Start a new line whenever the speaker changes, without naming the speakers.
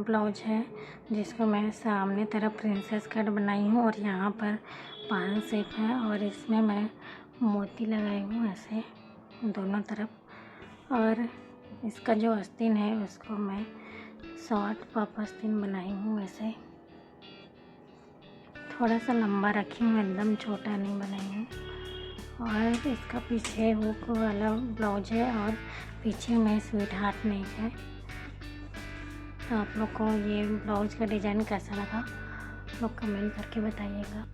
ब्लाउज है जिसको मैं सामने तरफ प्रिंसेस कट बनाई हूँ और यहाँ पर 5 शेप है और इसमें मैं मोती लगाई हूँ ऐसे दोनों तरफ। और इसका जो आस्तीन है उसको मैं शॉर्ट पफ आस्तीन बनाई हूँ ऐसे, थोड़ा सा लंबा रखी हूँ, एकदम छोटा नहीं बनाई हूँ। और इसका पीछे हुक वाला ब्लाउज है और पीछे में स्वीट हार्ट नेक है। तो आप लोग को ये ब्लाउज का डिज़ाइन कैसा लगा आप लोग कमेंट करके बताइएगा।